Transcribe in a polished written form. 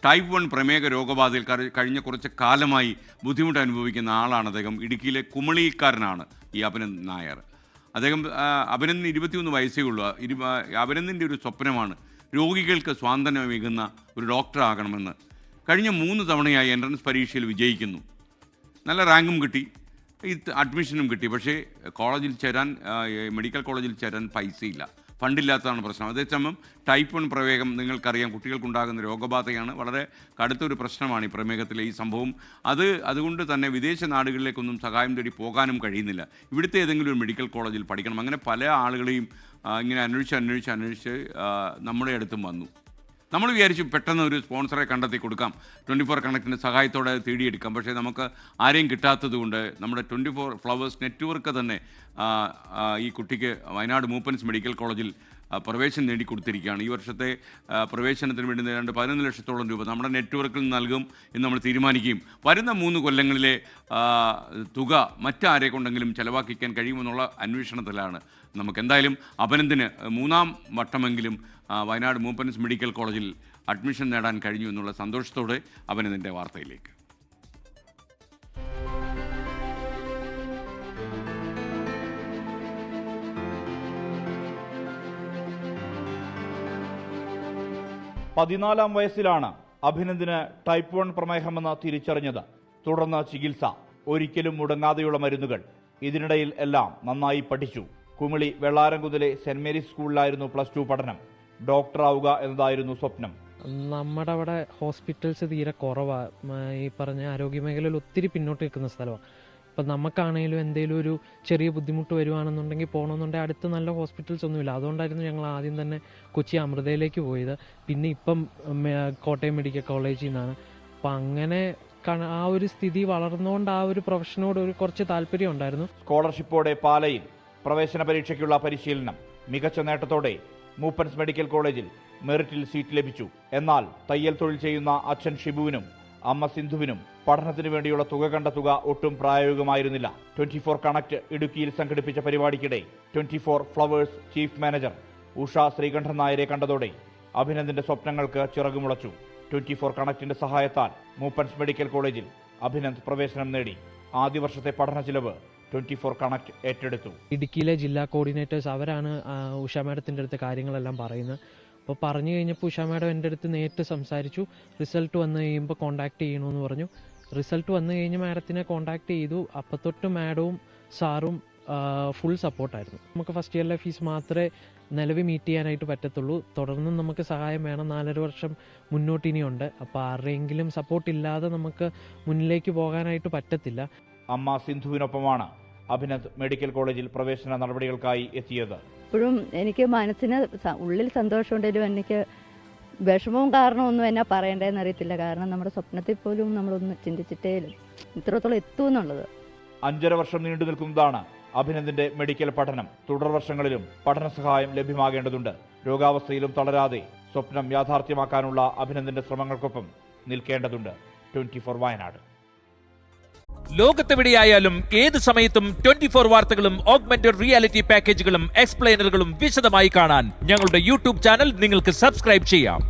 Type 1 പ്രമേഹ രോഗബാധയിൽ കഴിഞ്ഞ കുറച്ച് കാലമായി ബുദ്ധിമുട്ട് അനുഭവിക്കുന്ന ആളാണ് അദ്ദേഹം. ഇടുക്കിയിലെ കുമളിക്കാരനാണ് ഈ അഭിനന്ദ് നായർ. അഭിനന്ദിന് 21 വയസ്സേ ഉള്ളൂ. അഭിനന്ദിൻ്റെ ഒരു സ്വപ്നമാണ് രോഗികൾക്ക് സ്വാന്തനമേകുന്ന ഒരു ഡോക്ടർ ആകണമെന്ന്. കഴിഞ്ഞ 3 തവണയായി എൻട്രൻസ് പരീക്ഷയിൽ വിജയിക്കുന്നു. നല്ല റാങ്കും കിട്ടി, അഡ്മിഷനും കിട്ടി. പക്ഷേ മെഡിക്കൽ കോളേജിൽ ചേരാൻ പൈസയില്ല, ഫണ്ടില്ലാത്തതാണ് പ്രശ്നം. അതേസമയം ടൈപ്പ് 1 പ്രമേഹം നിങ്ങൾക്കറിയാം, കുട്ടികൾക്കുണ്ടാകുന്ന രോഗബാധയാണ്. വളരെ കടുത്തൊരു പ്രശ്നമാണ് ഈ പ്രമേഹത്തിലെ ഈ സംഭവം. അതുകൊണ്ട് തന്നെ വിദേശ നാടുകളിലേക്കൊന്നും സഹായം തേടി പോകാനും കഴിയുന്നില്ല. ഇവിടുത്തെ ഏതെങ്കിലും ഒരു മെഡിക്കൽ കോളേജിൽ പഠിക്കണം. അങ്ങനെ പല ആളുകളെയും ഇങ്ങനെ അന്വേഷിച്ച് നമ്മുടെ അടുത്തും വന്നു. നമ്മൾ വിചാരിച്ചു പെട്ടെന്ന് ഒരു സ്പോൺസറെ കണ്ടെത്തി കൊടുക്കാം, 24 കണക്റ്റിൻ്റെ സഹായത്തോടെ തേടിയെടുക്കാം. പക്ഷേ നമുക്ക് ആരെയും കിട്ടാത്തത് കൊണ്ട് നമ്മുടെ 24 ഫ്ലവേഴ്സ് നെറ്റ്വർക്ക് തന്നെ ഈ കുട്ടിക്ക് വയനാട് മൂപ്പൻസ് മെഡിക്കൽ കോളേജിൽ പ്രവേശനം നേടിക്കൊടുത്തിരിക്കുകയാണ്. ഈ വർഷത്തെ പ്രവേശനത്തിന് വേണ്ടി ഏതാണ്ട് 11 ലക്ഷത്തോളം രൂപ നമ്മുടെ നെറ്റ്വർക്കിൽ നൽകും എന്ന് നമ്മൾ തീരുമാനിക്കുകയും വരുന്ന 3 കൊല്ലങ്ങളിലെ തുക മറ്റാരെ കൊണ്ടെങ്കിലും ചെലവാക്കിക്കാൻ കഴിയുമെന്നുള്ള അന്വേഷണത്തിലാണ്. നമുക്കെന്തായാലും അഭിനന്ദിന് 3ാം വട്ടമെങ്കിലും വയനാട് മൂപ്പൻസ് മെഡിക്കൽ കോളേജിൽ അഡ്മിഷൻ നേടാൻ കഴിഞ്ഞു എന്നുള്ള സന്തോഷത്തോടെ അഭിനന്ദിൻ്റെ വാർത്തയിലേക്ക്. പതിനാലാം വയസ്സിലാണ് അഭിനന്ദിന് ടൈപ്പ് 1 പ്രമേഹമെന്ന് തിരിച്ചറിഞ്ഞത്. തുടർന്ന് ചികിത്സ, ഒരിക്കലും മുടങ്ങാതെയുള്ള മരുന്നുകൾ. ഇതിനിടയിൽ എല്ലാം നന്നായി പഠിച്ചു. കുമിളി വെള്ളാരംകുന്നിലെ സെന്റ് മേരീസ് സ്കൂളിലായിരുന്നു +2 പഠനം. ഡോക്ടറാവുക എന്നതായിരുന്നു സ്വപ്നം. നമ്മുടെ അവിടെ ഹോസ്പിറ്റൽസ് തീരെ കുറവാണ്. ഈ പറഞ്ഞ ആരോഗ്യമേഖലയിൽ ഒത്തിരി പിന്നോട്ട് നിൽക്കുന്ന സ്ഥലമാണ്. ഇപ്പം നമുക്കാണെങ്കിലും എന്തെങ്കിലും ഒരു ചെറിയ ബുദ്ധിമുട്ട് വരുവാണെന്നുണ്ടെങ്കിൽ പോകണമെന്നുണ്ടെങ്കിൽ അടുത്ത് നല്ല ഹോസ്പിറ്റൽസ് ഒന്നുമില്ല. അതുകൊണ്ടായിരുന്നു ഞങ്ങൾ ആദ്യം തന്നെ കൊച്ചി അമൃതയിലേക്ക് പോയത്. പിന്നെ ഇപ്പം കോട്ടയം മെഡിക്കൽ കോളേജിൽ നിന്നാണ്. അപ്പം അങ്ങനെ ആ ഒരു സ്ഥിതി വളർന്നുകൊണ്ട് ആ ഒരു പ്രൊഫഷനോട് കുറച്ച് താല്പര്യം ഉണ്ടായിരുന്നു. സ്കോളർഷിപ്പോടെ പാലയിൽ പ്രവേശന പരീക്ഷയ്ക്കുള്ള പരിശീലനം. മികച്ച നേട്ടത്തോടെ മൂപ്പൻസ് മെഡിക്കൽ കോളേജിൽ മെറിറ്റിൽ സീറ്റ് ലഭിച്ചു. എന്നാൽ തയ്യൽ തൊഴിൽ ചെയ്യുന്ന അച്ഛൻ ഷിബുവിനും അമ്മ സിന്ധുവിനും പഠനത്തിന് വേണ്ടിയുള്ള തുക ഒട്ടും പ്രായോഗികമായിരുന്നില്ല. 24 കണക്ട് ഇടുക്കിയിൽ സംഘടിപ്പിച്ച പരിപാടിക്കിടെ 24 flowers chief manager Usha Sreekandan നായരെ കണ്ടതോടെ അഭിനന്ദിന്റെ സ്വപ്നങ്ങൾക്ക് ചിറകുമുളച്ചു. 24 കണക്റ്റിന്റെ സഹായത്താൽ മൂപ്പൻസ് മെഡിക്കൽ കോളേജിൽ അഭിനന്ദ് പ്രവേശനം നേടി. ആദ്യ വർഷത്തെ പഠന ചിലവ് 24 കണക്ട് ഏറ്റെടുത്തു. ഇടുക്കിയിലെ ജില്ലാ കോർഡിനേറ്റേഴ്സ് അവരാണ് ഉഷ മാഡത്തിൻ്റെ അടുത്ത് കാര്യങ്ങളെല്ലാം പറയുന്നത്. അപ്പോൾ പറഞ്ഞു കഴിഞ്ഞപ്പോൾ ഉഷ മാഡം എൻ്റെ അടുത്ത് നേരിട്ട് സംസാരിച്ചു. റിസൾട്ട് വന്നു കഴിയുമ്പോൾ കോൺടാക്ട് ചെയ്യണമെന്ന് പറഞ്ഞു. റിസൾട്ട് വന്നു കഴിഞ്ഞ് മാഡത്തിനെ കോൺടാക്ട് ചെയ്തു. അപ്പം തൊട്ട് മാഡവും സാറും ഫുൾ സപ്പോർട്ടായിരുന്നു. നമുക്ക് ഫസ്റ്റ് ഇയറിലെ ഫീസ് മാത്രമേ നിലവിൽ മീറ്റ് ചെയ്യാനായിട്ട് പറ്റത്തുള്ളൂ. തുടർന്നും നമുക്ക് സഹായം വേണം. 4.5 വർഷം മുന്നോട്ട് ഇനിയുണ്ട്. അപ്പോൾ ആരുടെയെങ്കിലും സപ്പോർട്ട് ഇല്ലാതെ നമുക്ക് മുന്നിലേക്ക് പോകാനായിട്ട് പറ്റത്തില്ല. അമ്മ സിന്ധുവിനൊപ്പമാണ് അഭിനന്ദ് മെഡിക്കൽ കോളേജിൽ പ്രവേശന നടപടികൾക്കായി എത്തിയത്. ഇപ്പോഴും എനിക്ക് മനസ്സിന് ഉള്ളിൽ സന്തോഷമുണ്ടെങ്കിലും എനിക്ക് വിഷമവും കാരണമൊന്നും എന്നാ പറയേണ്ടതെന്ന് അറിയത്തില്ല. കാരണം നമ്മുടെ സ്വപ്നത്തിൽ പോലും നമ്മളൊന്നും ചിന്തിച്ചിട്ടേ ഇത്രത്തോളം എത്തുമെന്നുള്ളത്. 5.5 വർഷം നീണ്ടു നിൽക്കുന്നതാണ് അഭിനന്ദിന്റെ മെഡിക്കൽ പഠനം. തുടർ വർഷങ്ങളിലും പഠന സഹായം ലഭ്യമാകേണ്ടതുണ്ട്. രോഗാവസ്ഥയിലും തളരാതെ സ്വപ്നം യാഥാർത്ഥ്യമാക്കാനുള്ള അഭിനന്ദിന്റെ ശ്രമങ്ങൾക്കൊപ്പം നിൽക്കേണ്ടതുണ്ട്. 24 വയനാട്. ലോകത്തെവിടെയായാലും ഏത് സമയത്തും 24 വാർത്തകളും ഓഗ്മെന്റഡ് റിയാലിറ്റി പാക്കേജുകളും എക്സ്പ്ലെയിനറുകളും വിശദമായി കാണാൻ ഞങ്ങളുടെ യൂട്യൂബ് ചാനൽ നിങ്ങൾക്ക് സബ്സ്ക്രൈബ് ചെയ്യാം.